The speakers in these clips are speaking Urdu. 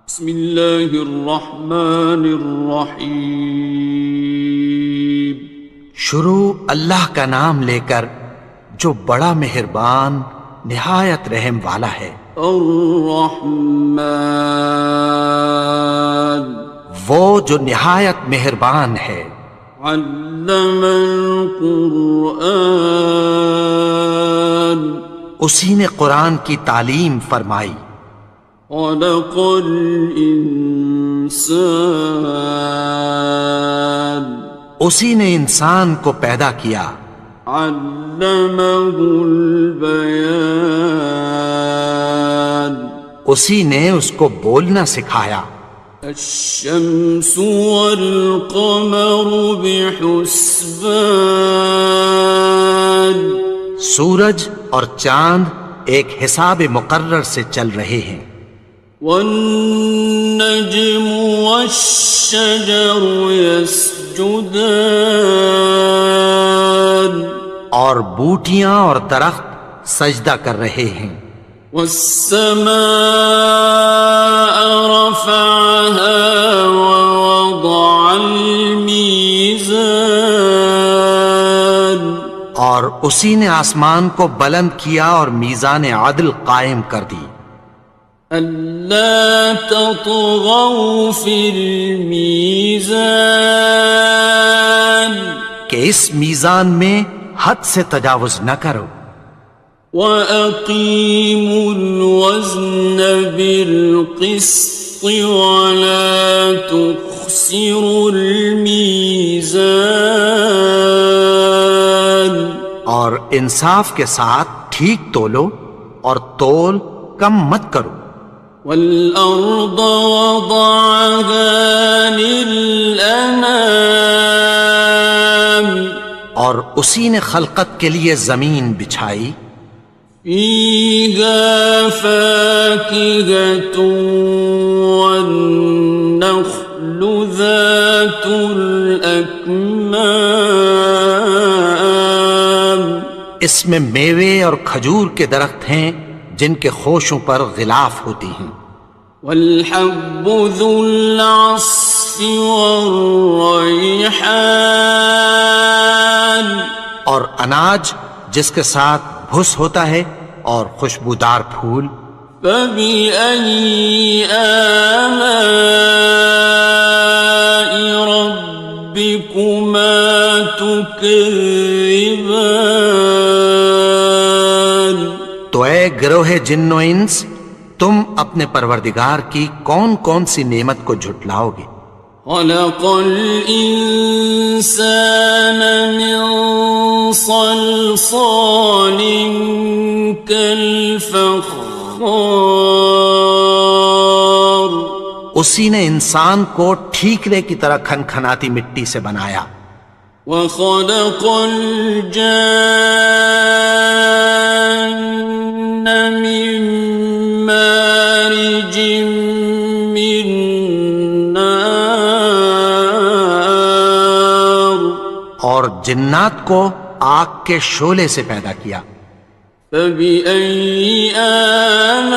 بسم اللہ الرحمن الرحیم۔ شروع اللہ کا نام لے کر جو بڑا مہربان نہایت رحم والا ہے۔ الرحمن، وہ جو نہایت مہربان ہے۔ علم القرآن، اسی نے قرآن کی تعلیم فرمائی۔ خلق الانسان، اسی نے انسان کو پیدا کیا۔ علمہ البیان، اسی نے اس کو بولنا سکھایا۔ الشمس والقمر بحسبان، سورج اور چاند ایک حساب مقرر سے چل رہے ہیں۔ والنجم والشجر يسجدان، اور بوٹیاں اور درخت سجدہ کر رہے ہیں۔ والسماء رفعها ووضع الميزان، اور اسی نے آسمان کو بلند کیا اور میزان عدل قائم کر دی۔ ألا تطغوا في الميزان، کہ اس میزان میں حد سے تجاوز نہ کرو۔ وَأَقِيمُوا الْوَزْنَ بِالْقِسْطِ وَلَا تُخْسِرُوا الْمِيزَانَ، اور انصاف کے ساتھ ٹھیک تولو اور تول کم مت کرو۔ وَالْأَرْضَ وَضَعَهَا لِلْأَنَامِ، اور اسی نے خلقت کے لیے زمین بچھائی۔ فِيهَا فَاكِهَةٌ وَالنَّخْلُ ذَاتُ الْأَكْمَامِ، اس میں میوے اور کھجور کے درخت ہیں جن کے خوشوں پر غلاف ہوتی ہیں۔ وَالْحَبُّ ذُو الْعَصْفِ وَالرَّيْحَانِ، اور اناج جس کے ساتھ بھس ہوتا ہے اور خوشبودار پھول۔ فَبِأَيِّ آلَاءِ رَبِّكُمَا تُكَذِّبَانِ، تو اے گروہ جن و انس، تم اپنے پروردگار کی کون کون سی نعمت کو جھٹلاؤ گے؟ خَلَقَ الْإِنسَانَ مِنْ صَلْصَالٍ كَالْفَخَّارِ، اسی نے انسان کو ٹھیکرے کی طرح کھنکھناتی مٹی سے بنایا۔ وَخَلَقَ الْجَانَّ مِن مَّارِجٍ مِّن نَّارٍ، اور جنات کو آگ کے شعلے سے پیدا کیا۔ فَبِأَيِّ آلَاءِ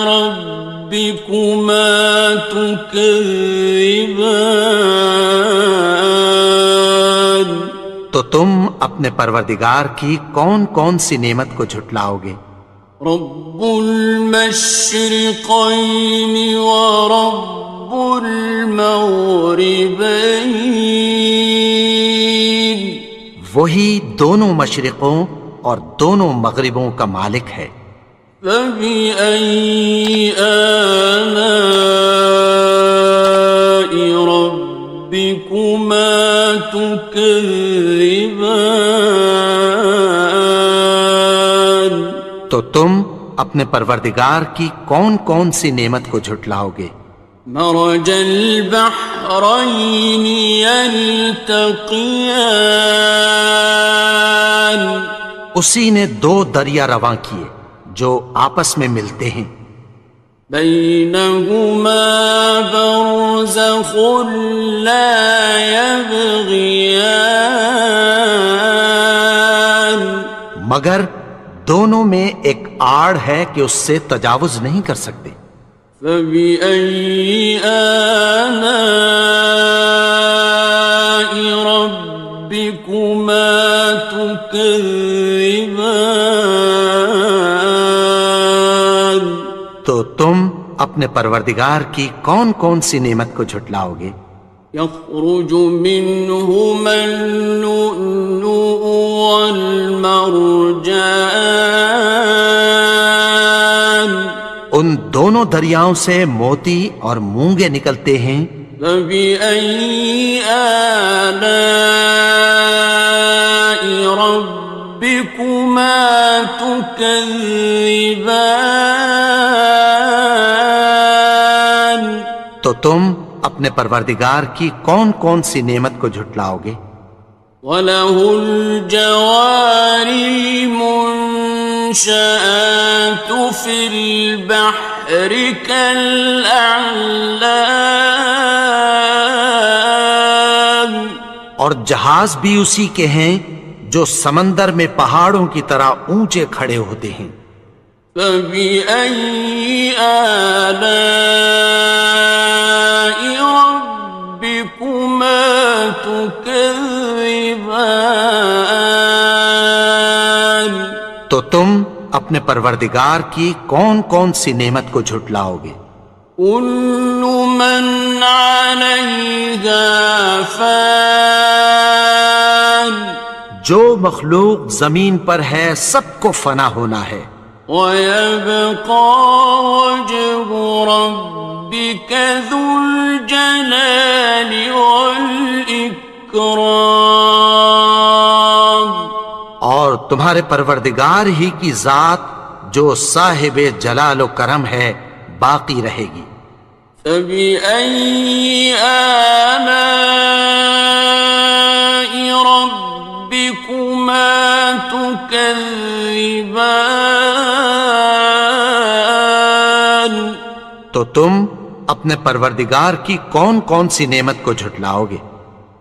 رَبِّكُمَا تُكَذِّبَانِ، تو تم اپنے پروردگار کی کون کون سی نعمت کو جھٹلاؤ گے؟ رب المشرقین ورب المغربین، وہی دونوں مشرقوں اور دونوں مغربوں کا مالک ہے۔ فَبِأَيِّ آلَاءِ رَبِّكُمَا تُكَذِّبَانِ، تو تم اپنے پروردگار کی کون کون سی نعمت کو جھٹلاؤ گے؟ مرج البحرین یلتقیان، اسی نے دو دریا رواں کیے جو آپس میں ملتے ہیں۔ بینہما برزخ لا یبغیان، مگر دونوں میں ایک آڑ ہے کہ اس سے تجاوز نہیں کر سکتے۔ فبأي آلاء ربكما تكذبان؟ تو تم اپنے پروردگار کی کون کون سی نعمت کو جھٹلاؤ گے؟ يخرج منهما اللؤلؤ والمرجان، ان دونوں دریاؤں سے موتی اور مونگے نکلتے ہیں۔ فبأي آلاء ربكما تكذبان؟ تو تم اپنے پروردگار کی کون کون سی نعمت کو جھٹلاؤ گے؟ وَلَهُ الْجَوَارِ الْمُنشَآتُ فِي الْبَحْرِ كَالْأَعْلَامِ، اور جہاز بھی اسی کے ہیں جو سمندر میں پہاڑوں کی طرح اونچے کھڑے ہوتے ہیں۔ فَبِأَيِّ آلَاءِ رَبِّكُمَا تُكَذِّبَانِ؟ تو تم اپنے پروردگار کی کون کون سی نعمت کو جھٹلاؤ گے؟ كُلُّ مَنْ عَلَيْهَا فَانٍ، جو مخلوق زمین پر ہے سب کو فنا ہونا ہے۔ وَيَبْقَى وَجْهُ رَبِّكَ ذُو الْجَلَالِ وَالْإِكْرَامِ، اور تمہارے پروردگار ہی کی ذات جو صاحب جلال و کرم ہے باقی رہے گی۔ فَبِأَيِّ آلَاءِ رَبِّكُمَا تُكَذِّبَانِ؟ تو تم اپنے پروردگار کی کون کون سی نعمت کو جھٹلاؤ گے؟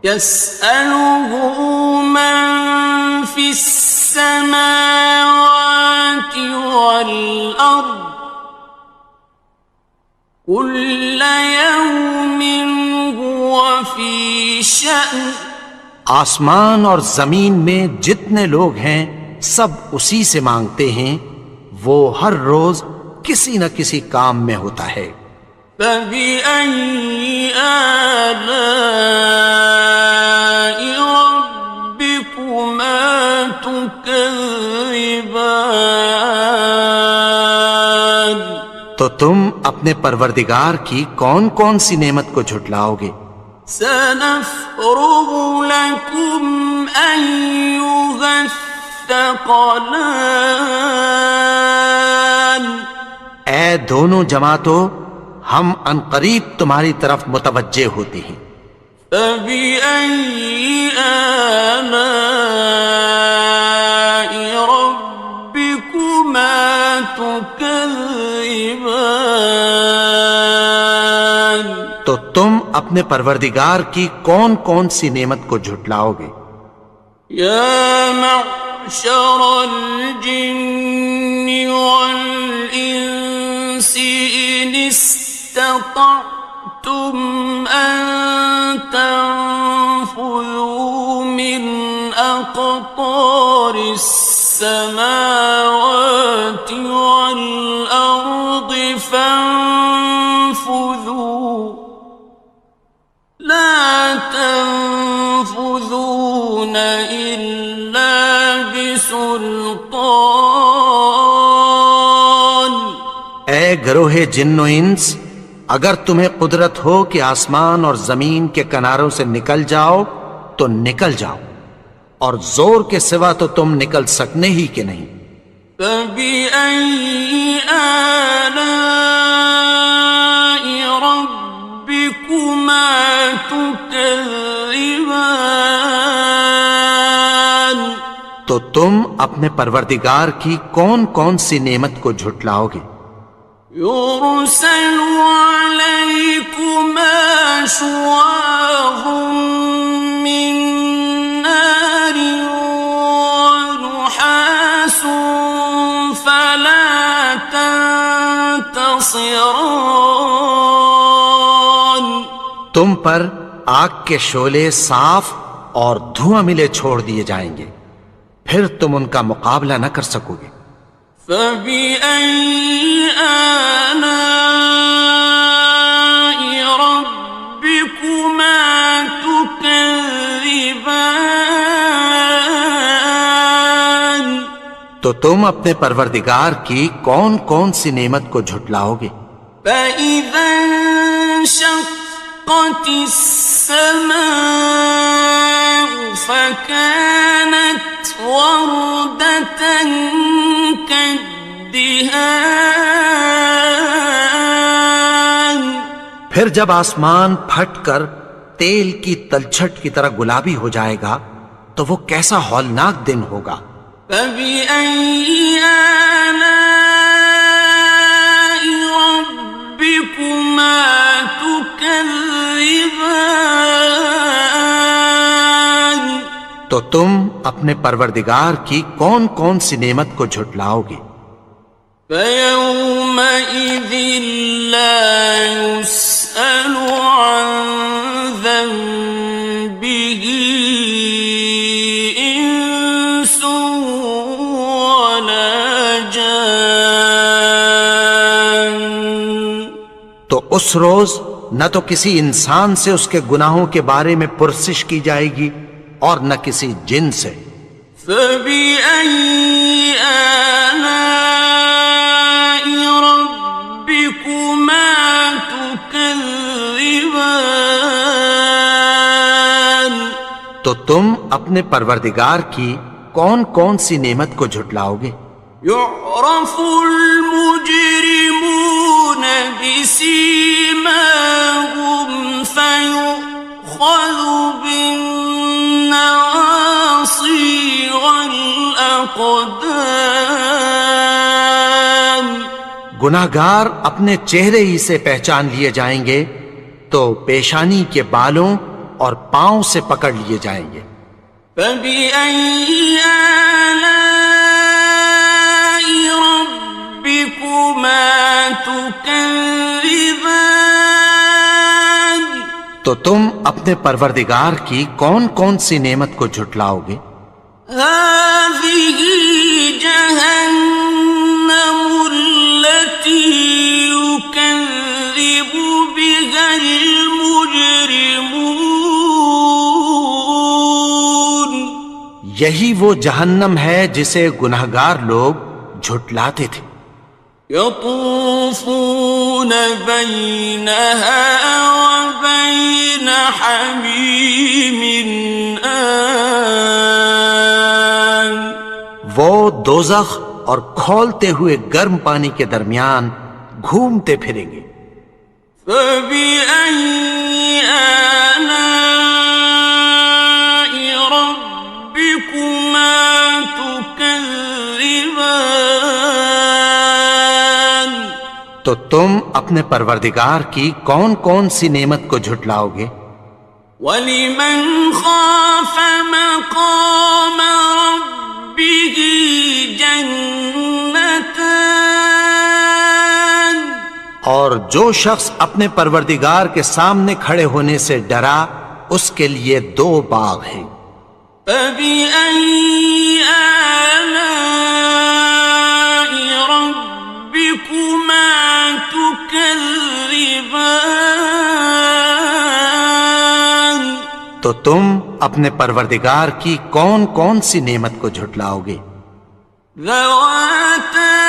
يَسْأَلُهُ مَن فِي السَّمَاوَاتِ وَالْأَرْضِ كُلَّ يَوْمٍ هُوَ فِي شَأْنٍ، آسمان اور زمین میں جتنے لوگ ہیں سب اسی سے مانگتے ہیں، وہ ہر روز کسی نہ کسی کام میں ہوتا ہے۔ فَبِأَيِّ آلَاءِ رَبِّكُمَا تُكَذِّبَانِ؟ تو تم اپنے پروردگار کی کون کون سی نعمت کو جھٹلاؤ گے؟ سَنَفْرُغُ لَكُمْ أَيُّهَ الثَّقَلَانِ، اے دونوں جماعتوں، ہم عنقریب تمہاری طرف متوجہ ہوتے ہیں۔ فَبِأَيِّ آلَاءِ رَبِّكُمَا تُكَذِّبَانِ؟ تو تم اپنے پروردگار کی کون کون سی نعمت کو جھٹلاؤ گے؟ يَا مَعْشَرَ الْجِنِّ وَالْإِنسِ إِنِ اسْتَطَعْتُمْ أَن تَنفُذُوا مِنْ أَقْطَارِ السَّمَاوَاتِ وَالْأَرْضِ فَانفُذُوا، لَا تَنفُذُونَ إِلَّا بِسُلْطَانٍ۔ اے گروہ جن و انس، اگر تمہیں قدرت ہو کہ آسمان اور زمین کے کناروں سے نکل جاؤ تو نکل جاؤ، اور زور کے سوا تو تم نکل سکنے ہی کہ نہیں۔ فَبِأَيِّ آلَاءِ رَبِّكُمَا تُكَذِّبَانِ؟ تو تم اپنے پروردگار کی کون کون سی نعمت کو جھٹلاؤ گے؟ يُرْسَلُ عَلَيْكُمَا شُوَاظٌ مِّن نَّارٍ وَنُحَاسٌ خاسران. تم پر آگ کے شعلے صاف اور دھواں ملے چھوڑ دیے جائیں گے، پھر تم ان کا مقابلہ نہ کر سکو گے۔ فبأي آلاء ربكما تكذبان. تو تم اپنے پروردگار کی کون کون سی نعمت کو جھٹلاؤ گے؟ فإذا انشقت السماء فكانت وردة كالدهان. پھر جب آسمان پھٹ کر تیل کی تلچھٹ کی طرح گلابی ہو جائے گا تو وہ کیسا ہولناک دن ہوگا۔ فبأي آلاء ربكما تكذبان. تو تم اپنے پروردگار کی کون کون سی نعمت کو جھٹلاؤ گے؟ فيومئذ لا يسأل عن ذنبه إنس ولا جان. تو اس روز نہ تو کسی انسان سے اس کے گناہوں کے بارے میں پرسش کی جائے گی اور نہ کسی جن سے۔ فبأي آلاء ربكما تكذبان. تو تم اپنے پروردگار کی کون کون سی نعمت کو جھٹلاؤ گے؟ يعرف المجرمون بسيماهم فيؤخذ بالنواصي والأقدام. گناہگار اپنے چہرے ہی سے پہچان لیے جائیں گے تو پیشانی کے بالوں اور پاؤں سے پکڑ لیے جائیں گے۔ فبأي آلاء ربكما تكذبان. تو تم اپنے پروردگار کی کون کون سی نعمت کو جھٹلاؤ گے؟ هذه جهنم التي يكذب بها المجرمون. یہی وہ جہنم ہے جسے گناہگار لوگ جھٹلاتے تھے۔ يطوفون بينها وبين حميم آن. وہ دوزخ اور کھولتے ہوئے گرم پانی کے درمیان گھومتے پھریں گے۔ فبأي آلاء ربكما تكذبان. تو تم اپنے پروردگار کی کون کون سی نعمت کو جھٹلاؤ گے؟ وَلِمَنْ خَافَ مَقَامَ رَبِّهِ جَنَّتَانِ. اور جو شخص اپنے پروردگار کے سامنے کھڑے ہونے سے ڈرا اس کے لیے دو باغ ہیں۔ فَبِأَيِّ آلَاءِ رَبِّكُمَا تُكَذِّبَانِ. تو تم اپنے پروردگار کی کون کون سی نعمت کو جھٹلاؤ گے؟ ذَوَاتَا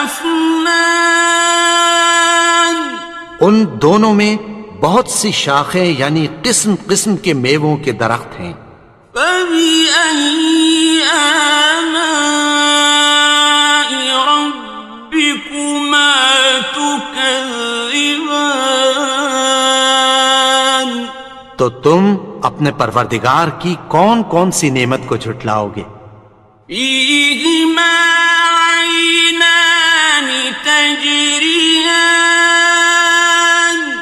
أَفْنَانٍ. ان دونوں میں بہت سی شاخیں یعنی قسم قسم کے میووں کے درخت ہیں۔ فَبِأَيِّ آلَاءِ رَبِّكُمَا تُكَذِّبَانِ. تو تم اپنے پروردگار کی کون کون سی نعمت کو جھٹلاؤ گے؟ فِيهِمَا عَيْنَانِ تَجْرِيَانِ.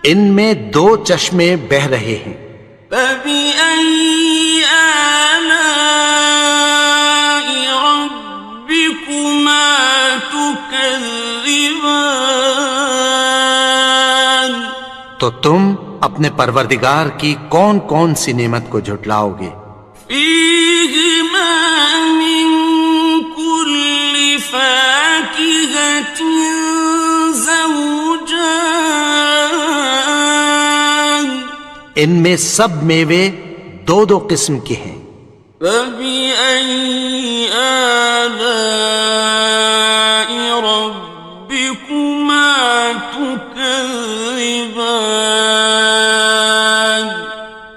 ان میں دو چشمے بہہ رہے ہیں۔ فَبِأَيِّ آلَاءِ رَبِّكُمَا تُكَذِّبَانِ. تكذبان تو تم اپنے پروردگار کی کون کون سی نعمت کو جھٹلاؤ گے؟ فيهما من كل فاكهة زوجان ان میں سب میوے دو دو قسم کے ہیں۔ فبأي آلاء ربكما تكذبان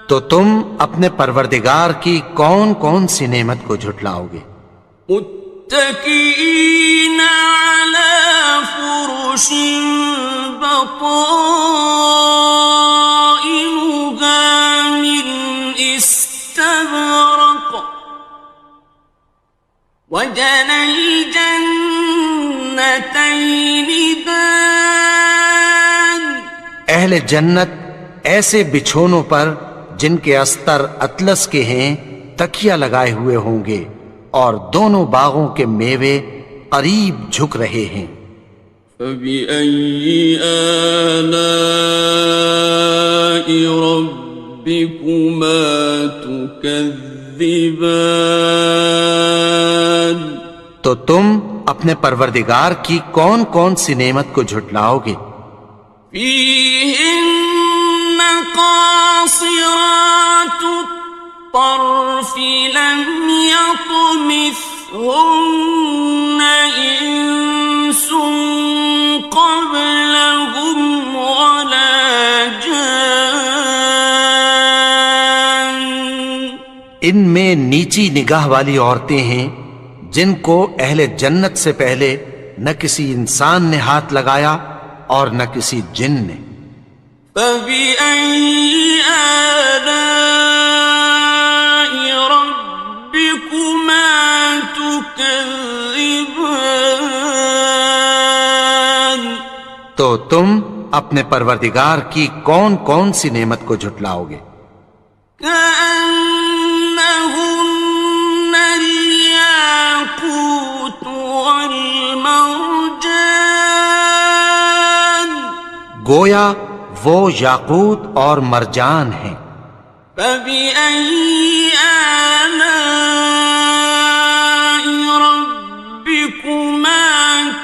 تو تم اپنے پروردگار کی کون کون سی نعمت کو جھٹلاؤ گے؟ متكئين على فرش بطائنها من استبرق وجنى الجنتين دان اہل جنت ایسے بچھونوں پر جن کے استر اطلس کے ہیں تکیہ لگائے ہوئے ہوں گے اور دونوں باغوں کے میوے قریب جھک رہے ہیں۔ فبأي آلاء ربكما تكذبان تو تم اپنے پروردگار کی کون کون سی نعمت کو جھٹلاؤ گے؟ فيهن قاصرات الطرف لم يطمثهن إنس قبلهم ولا جان ان میں نیچی نگاہ والی عورتیں ہیں جن کو اہل جنت سے پہلے نہ کسی انسان نے ہاتھ لگایا اور نہ کسی جن نے۔ فبأي آلاء ربكما تكذبان تو تم اپنے پروردگار کی کون کون سی نعمت کو جھٹلاؤ گے؟ كأنهن الياقوت والمرجان گویا وہ یاقوت اور مرجان ہیں۔ فبأي آلاء ربكما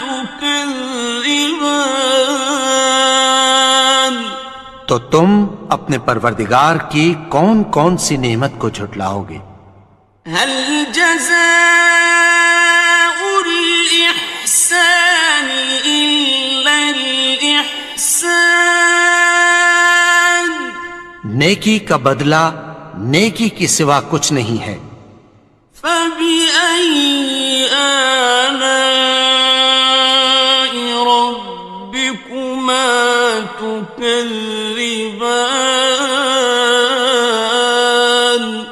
تكذبان تو تم اپنے پروردگار کی کون کون سی نعمت کو جھٹلاؤ گے؟ هل جزاء الإحسان إلا الإحسان نیکی کا بدلہ نیکی کی سوا کچھ نہیں ہے۔ فبأي آلاء ربكما تكذبان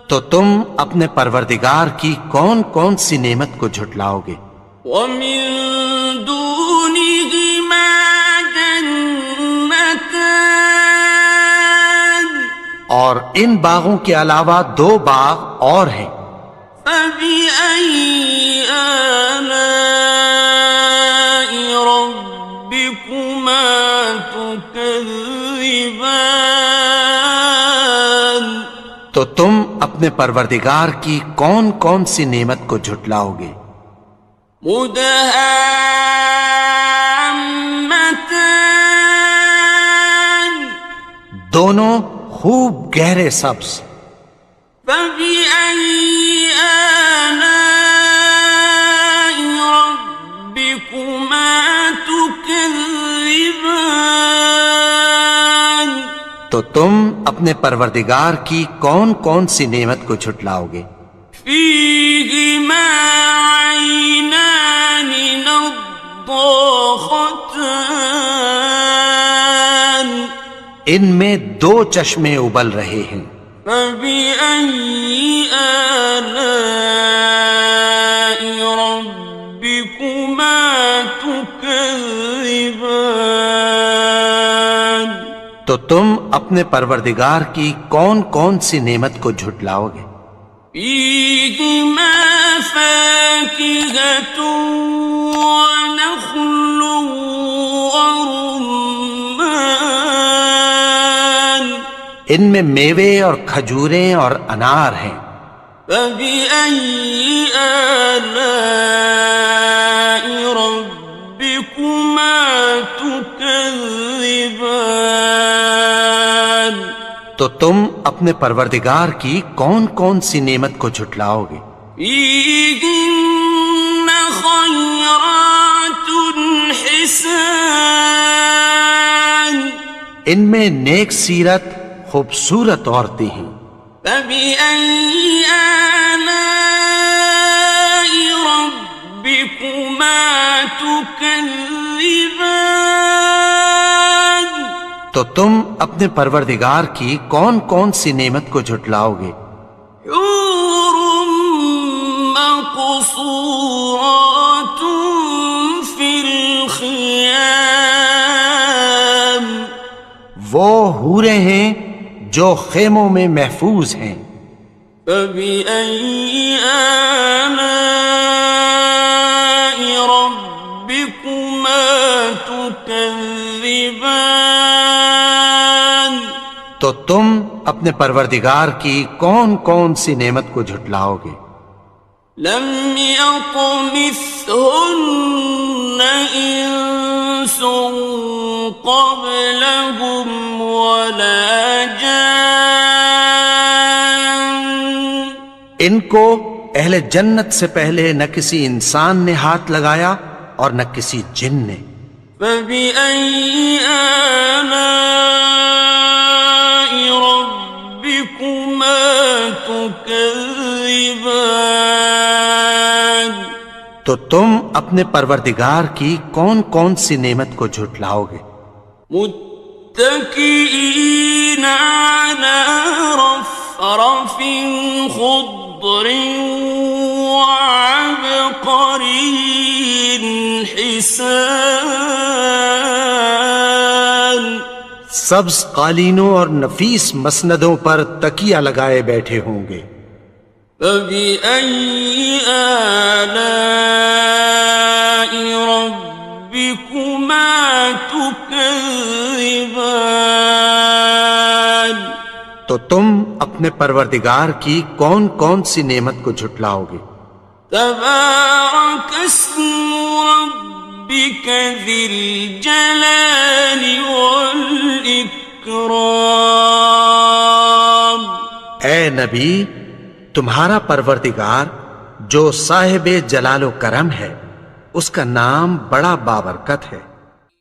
تو تم اپنے پروردگار کی کون کون سی نعمت کو جھٹلاؤ گے؟ ومن دونهما جنتان اور ان باغوں کے علاوہ دو باغ اور ہیں۔ فبأي آلاء ربكما تكذبان تو تم اپنے پروردگار کی کون کون سی نعمت کو جھٹلاؤ گے؟ مدهامتان دونوں خوب گہرے سبز۔ فبأي آلاء ربكما تكذبان تو تم اپنے پروردگار کی کون کون سی نعمت کو جھٹلاؤ گے؟ فيهما عينان نضاختان ان میں دو چشمے ابل رہے ہیں۔ فبأي آلاء ربكما تكذبان تو تم اپنے پروردگار کی کون کون سی نعمت کو جھٹلاؤ گے؟ فيهما فاكهة ونخل ورمان ان میں میوے اور کھجوریں اور انار ہیں. فبأي آلاء ربكما تكذبان تو تم اپنے پروردگار کی کون کون سی نعمت کو جھٹلاؤ گے؟ فيهن خيرات حسان ان میں نیک سیرت خوبصورت عورتیں ہیں. فبأي آلاء ربكما تكذبان تو تم اپنے پروردگار کی کون کون سی نعمت کو جھٹلاؤ گے؟ حور مقصورات في الخيام وہ حوریں ہیں جو خیموں میں محفوظ ہیں. فبأي آلاء ربكما تكذبان تو تم اپنے پروردگار کی کون کون سی نعمت کو جھٹلاؤ گے؟ لم يطمثهن إنس قبلهم ولا جان ان کو اہل جنت سے پہلے نہ کسی انسان نے ہاتھ لگایا اور نہ کسی جن نے. فبأي آلاء ربكما تكذبان تو تم اپنے پروردگار کی کون کون سی نعمت کو جھٹلاؤ گے؟ متكئين على رفرف خضر وعبقري حسان سبز قالینوں اور نفیس مسندوں پر تکیہ لگائے بیٹھے ہوں گے. فبأي آلاء ربكما تكذبان تو تم اپنے پروردگار کی کون کون سی نعمت کو جھٹلاؤ گے؟ تبارك اسم ربك ذي الجلال والإكرام اے نبی، تمہارا پروردگار جو صاحب جلال و کرم ہے، اس کا نام بڑا بابرکت ہے.